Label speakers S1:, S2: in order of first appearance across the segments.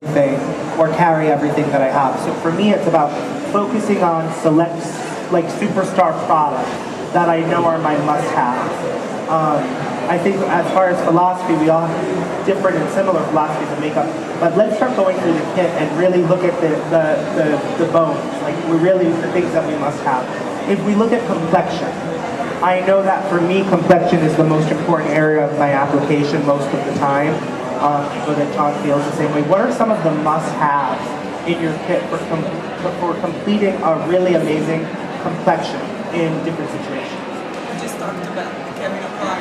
S1: thing or carry everything that I have. So for me, it's about focusing on select, like superstar products that I know are my must-haves. I think as far as philosophy, we all have different and similar philosophies of makeup. But let's start going through the kit and really look at the bones, like we really the things that we must have. If we look at complexion, I know that for me, complexion is the most important area of my application most of the time. So that John feels the same way. What are some of the must-haves in your kit for completing a really amazing complexion in different situations?
S2: We just talked about the Kevin Aquan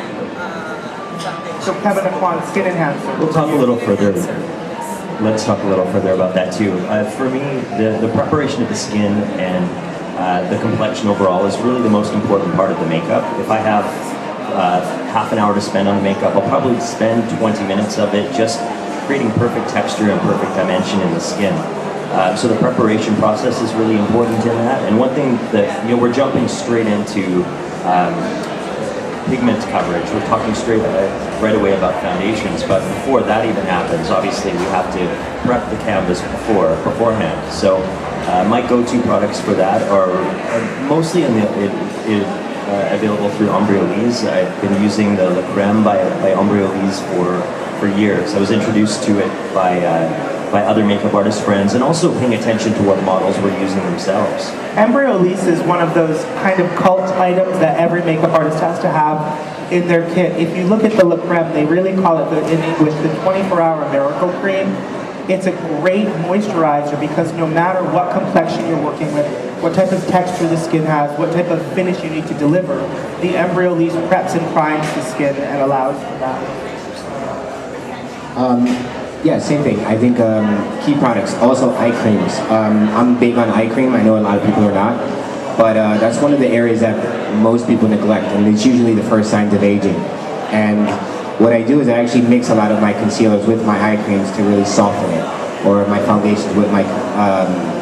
S2: foundation.
S1: So Kevin Aquan Skin Enhancer.
S3: We'll talk a little further. Let's talk a little further about that too. For me, the preparation of the skin and the complexion overall is really the most important part of the makeup. If I have half an hour to spend on the makeup, I'll probably spend 20 minutes of it just creating perfect texture and perfect dimension in the skin. So the preparation process is really important in that. And one thing that, we're jumping straight into pigment coverage. We're talking right away about foundations, but before that even happens, obviously we have to prep the canvas beforehand. So my go-to products for that are mostly available through Embryolisse. I've been using the Le Creme by Embryolisse for years. I was introduced to it by other makeup artist friends, and also paying attention to what models were using themselves.
S1: Embryolisse is one of those kind of cult items that every makeup artist has to have in their kit. If you look at the Le Creme, they really call it, in English, the 24-hour miracle cream. It's a great moisturizer because no matter what complexion you're working with, what type of texture the skin has, what type of finish you need to deliver, the Embryolisse preps and primes the skin and allows for that.
S4: Yeah, same thing. I think key products, also eye creams. I'm big on eye cream. I know a lot of people are not, but that's one of the areas that most people neglect, and it's usually the first signs of aging. And what I do is I actually mix a lot of my concealers with my eye creams to really soften it, or my foundations with my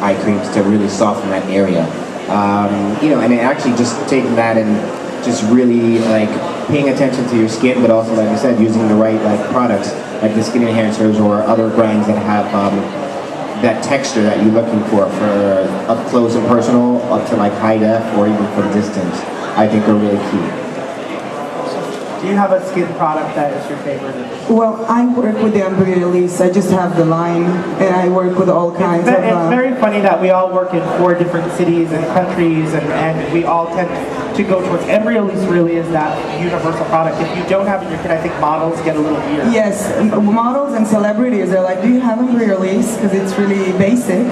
S4: eye creams to really soften that area. And it actually just taking that and just really like paying attention to your skin, but also, like I said, using the right products like the skin enhancers or other brands that have that texture that you're looking for up close and personal, up to like high def, or even from distance. I think are really key.
S1: Do you have a skin product that is your favorite?
S2: Well, I work with the Embryolisse. I just have the line, and I work with all kinds of...
S1: It's very funny that we all work in 4 different cities and countries, and we all tend to go towards... Embryolisse really is that universal product. If you don't have it in your kit, I think models get a little weird.
S2: Yes, models and celebrities are like, do you have Embryolisse? Because it's really basic.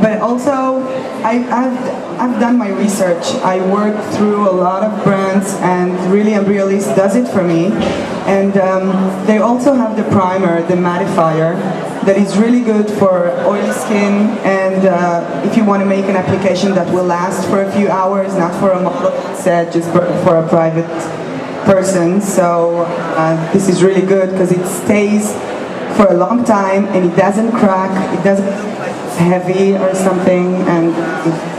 S2: But also, I've done my research. I work through a lot of brands, and really Embryolisse does it for me. And they also have the primer, the mattifier, that is really good for oily skin, and if you want to make an application that will last for a few hours, not for a model set, just for a private person. So this is really good because it stays for a long time, and it doesn't crack, it doesn't heavy or something, and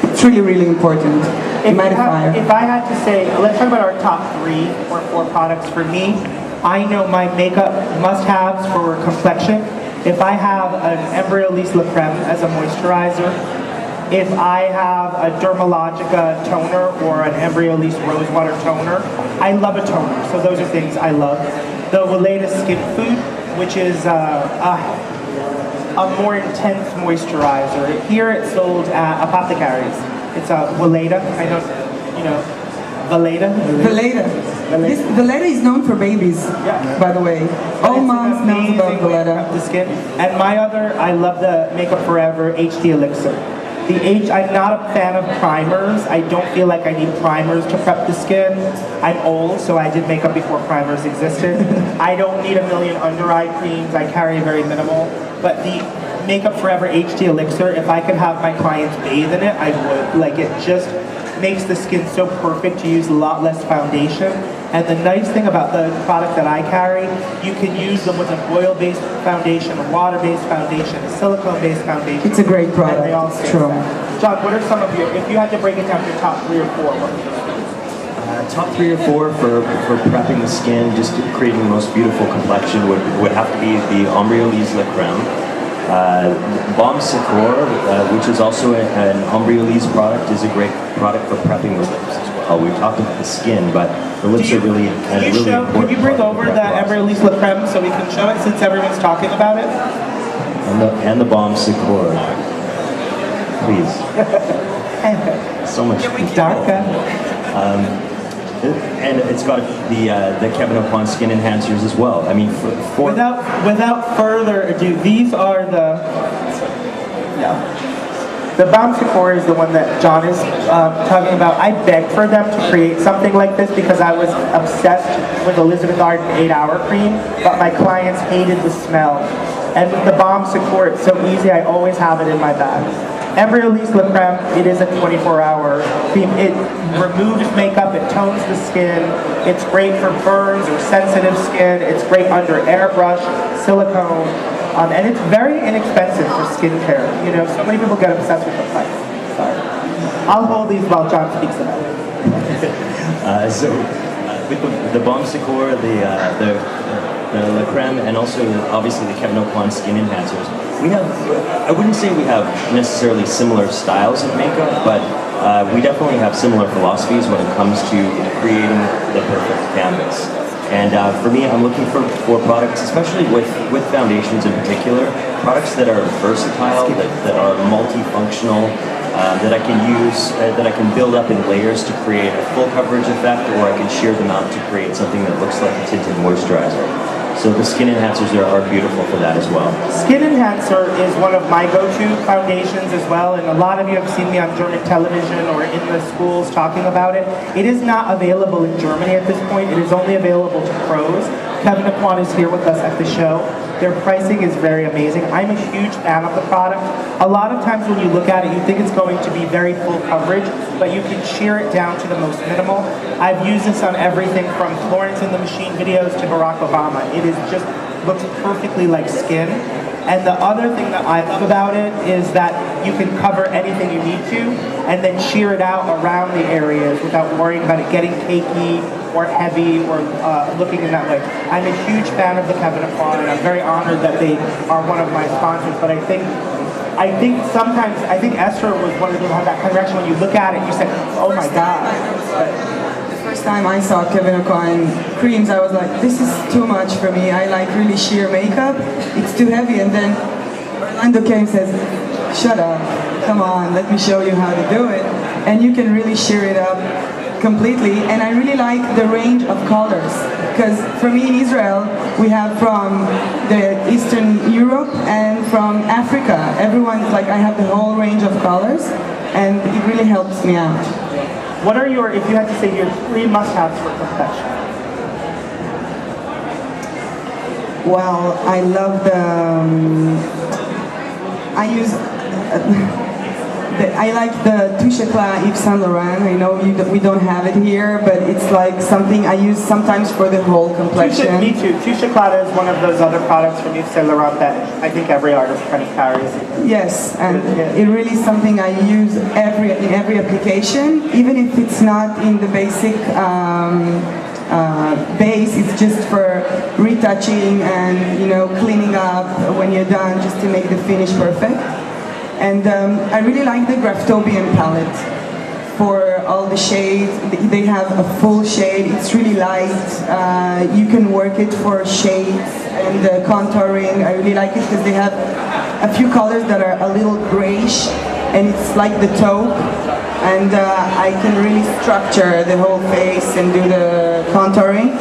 S2: it's really, really important.
S1: If I had to say, let's talk about our top 3 or 4 products. For me, I know my makeup must-haves for complexion. If I have an Embryolisse Le Creme as a moisturizer, if I have a Dermalogica toner or an Embryolisse Rosewater toner, I love a toner, so those are things I love. The Weleda Skin Food, which is a more intense moisturizer. Here it's sold at Apothecaries. It's a Weleda. I know, Weleda.
S2: Weleda is known for babies, by the way. All moms know about Weleda.
S1: The skin. And my other, I love the Makeup Forever HD Elixir. I'm not a fan of primers. I don't feel like I need primers to prep the skin. I'm old, so I did makeup before primers existed. I don't need a million under eye creams. I carry very minimal. But the Makeup Forever HD Elixir, if I could have my clients bathe in it, I would. Like, it just makes the skin so perfect to use a lot less foundation. And the nice thing about the product that I carry, you can use them with an oil-based foundation, a water-based foundation, a silicone-based foundation.
S2: It's a great product.
S1: They all
S2: it's true.
S1: John, what are some of your, if you had to break it down to your top 3 or 4, what would those be?
S3: Top 3 or 4 for prepping the skin, just creating the most beautiful complexion would have to be the Embryolisse Le Creme. Balm Secor, which is also an Embryolisse product, is a great product for prepping the lips as well. We've talked about the skin, but the lips are really important.
S1: Can you bring over the Embryolisse La Creme so we can show it since everyone's talking about it?
S3: And the Balm Secor. Please. So much.
S1: Darker.
S3: And it's got the Kevin Aucoin skin enhancers as well. I mean,
S1: without further ado, these are the the Balm Secor is the one that John is talking about. I begged for them to create something like this because I was obsessed with Elizabeth Arden 8-Hour Cream, but my clients hated the smell. And with the Balm Secor, it's so easy. I always have it in my bag. Embryolisse La Creme, it is a 24-hour cream. It removes makeup, it tones the skin. It's great for burns or sensitive skin. It's great under airbrush, silicone, and it's very inexpensive for skincare. You know, so many people get obsessed with the price. Sorry. I'll hold these while John speaks about it.
S3: With the Balm Secor, the La Creme, and also obviously the Kevin Aucoin skin enhancers, we have, I wouldn't say we have necessarily similar styles of makeup, but we definitely have similar philosophies when it comes to creating the perfect canvas. And for me, I'm looking for products, especially with foundations in particular, products that are versatile, that are multifunctional, that I can use, that I can build up in layers to create a full coverage effect, or I can shear them out to create something that looks like a tinted moisturizer. So the skin enhancers are beautiful for that as well.
S1: Skin enhancer is one of my go-to foundations as well, and a lot of you have seen me on German television or in the schools talking about it. It is not available in Germany at this point. It is only available to pros. Kevin Aucoin is here with us at the show. Their pricing is very amazing. I'm a huge fan of the product. A lot of times when you look at it, you think it's going to be very full coverage, but you can shear it down to the most minimal. I've used this on everything from Florence and the Machine videos to Barack Obama. It is just looks perfectly like skin. And the other thing that I love about it is that you can cover anything you need to and then shear it out around the areas without worrying about it getting cakey or heavy or looking in that way. I'm a huge fan of the Kevin Aucoin, and I'm very honored that they are one of my sponsors, but I think sometimes, Esther was one of the people who had that kind of reaction when you look at it, you say, oh my God.
S2: The first time I saw Kevin Aucoin creams, I was like, this is too much for me. I like really sheer makeup. It's too heavy. And then Orlando came and says, shut up, come on, let me show you how to do it. And you can really sheer it up completely. And I really like the range of colors. Because for me in Israel, we have from the Eastern Europe and from Africa. Everyone's like, I have the whole range of colors. And it really helps me out.
S1: What are your, if you had to say your 3 must-haves for confection?
S2: Well, I love I like the Touche Éclat Yves Saint Laurent. I know we don't have it here, but it's like something I use sometimes for the whole complexion.
S1: Me too. Touche Éclat is one of those other products from Yves Saint Laurent that I think every artist kind of carries.
S2: Yes, and it really is something I use in every application, even if it's not in the basic base. It's just for retouching and cleaning up when you're done, just to make the finish perfect. And I really like the Graftobian palette for all the shades. They have a full shade. It's really light. You can work it for shades and contouring. I really like it because they have a few colors that are a little grayish, and it's like the taupe. And I can really structure the whole face and do the contouring.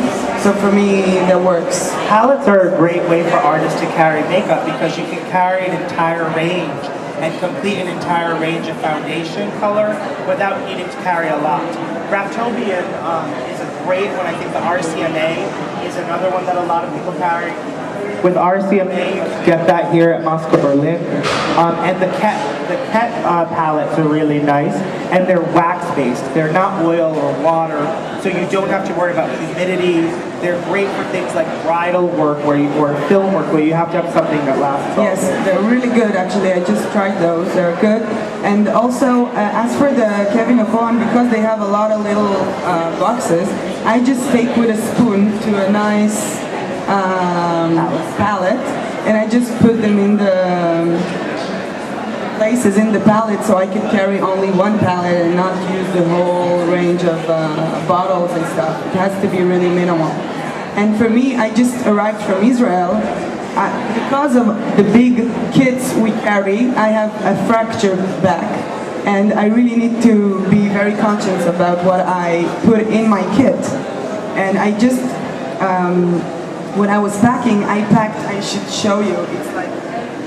S2: So for me, that works.
S1: Palettes are a great way for artists to carry makeup because you can carry an entire range and complete an entire range of foundation color without needing to carry a lot. Graftobian is a great one. I think the RCMA is another one that a lot of people carry. With RCMA, you can get that here at Moscow, Berlin. And the Ket palettes are really nice, and they're wax-based. They're not oil or water, so you don't have to worry about humidity. They're great for things like bridal work or film work where you have to have something that lasts.
S2: Yes, they're really good actually. I just tried those. They're good. And also, as for the Kevin Aucoin, because they have a lot of little boxes, I just take with a spoon to a nice palette and I just put them in the places in the palette so I could carry only one palette and not use the whole range of bottles and stuff. It has to be really minimal. And for me, I just arrived from Israel. Because of the big kits we carry, I have a fractured back. And I really need to be very conscious about what I put in my kit. And I just, when I was packing, I should show you, it's like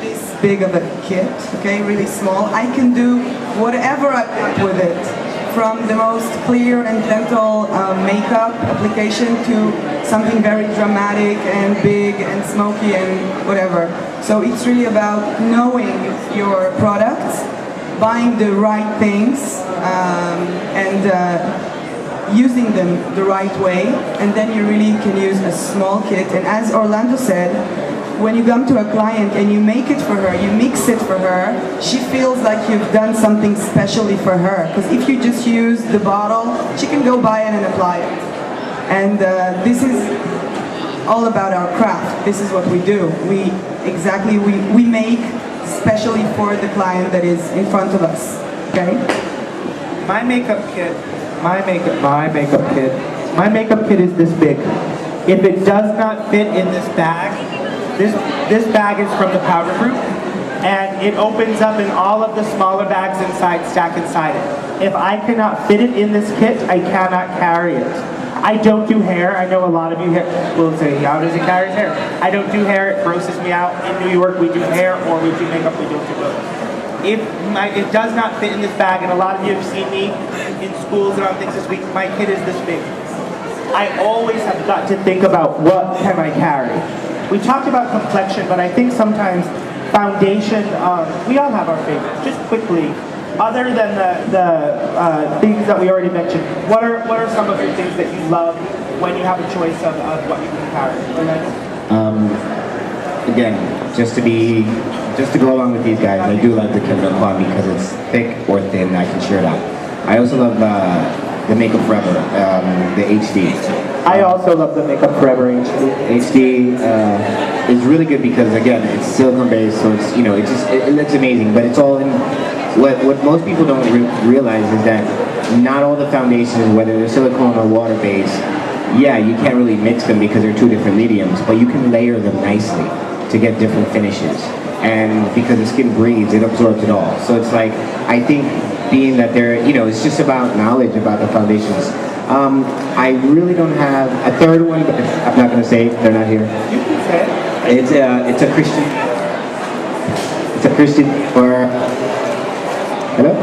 S2: this big of a kit, okay, really small. I can do whatever I want with it, from the most clear and gentle makeup application to something very dramatic and big and smoky and whatever. So it's really about knowing your products, buying the right things, and using them the right way, and then you really can use a small kit. And as Orlando said, when you come to a client and you make it for her, you mix it for her, she feels like you've done something specially for her. Because if you just use the bottle, she can go buy it and apply it. And this is all about our craft. This is what we do. We make especially for the client that is in front of us. Okay?
S1: My makeup kit is this big. If it does not fit in this bag, this bag is from the powder group, and it opens up and all of the smaller bags stack inside it. If I cannot fit it in this kit, I cannot carry it. I don't do hair. I know a lot of you here will say, how does he carry his hair? I don't do hair. It grosses me out. In New York, we do hair or we do makeup. We don't do both. If it does not fit in this bag, and a lot of you have seen me in schools and on things this week, my kit is this big. I always have got to think about what can I carry. We talked about complexion, but I think sometimes foundation, we all have our favorites. Just quickly, other than the things that we already mentioned, what are some of the things that you love when you have a choice of what you can carry?
S4: Again, just to go along with these guys, I do love the Keynote Quad because it's thick or thin. I can share that. I also love the Makeup Forever, the HD.
S1: I also love the Makeup Forever HD.
S4: HD is really good because again, it's silicone based, so it's it looks amazing. But it's all in. What most people don't realize is that not all the foundations, whether they're silicone or water based, yeah, you can't really mix them because they're two different mediums. But you can layer them nicely to get different finishes. And because the skin breathes, it absorbs it all. So it's like, I think being that they're, it's just about knowledge about the foundations. I really don't have a third one, but I'm not going to say it. They're not here.
S1: You can say it.
S4: It's a Christian, or, hello?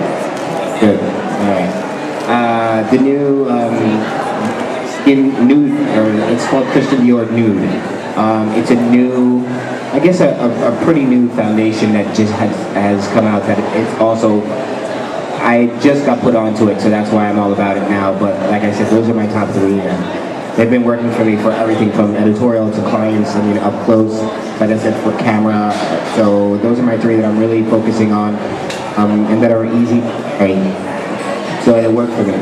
S4: Good, all right. The new Skin Nude, or it's called Christian Dior Nude. It's a new, I guess a pretty new foundation that just has come out that it's also, I just got put onto it, so that's why I'm all about it now. But like I said, those are my top three, and they've been working for me for everything from editorial to clients, up close, like I said, for camera. So those are my three that I'm really focusing on, and that are easy, right? So it worked for me.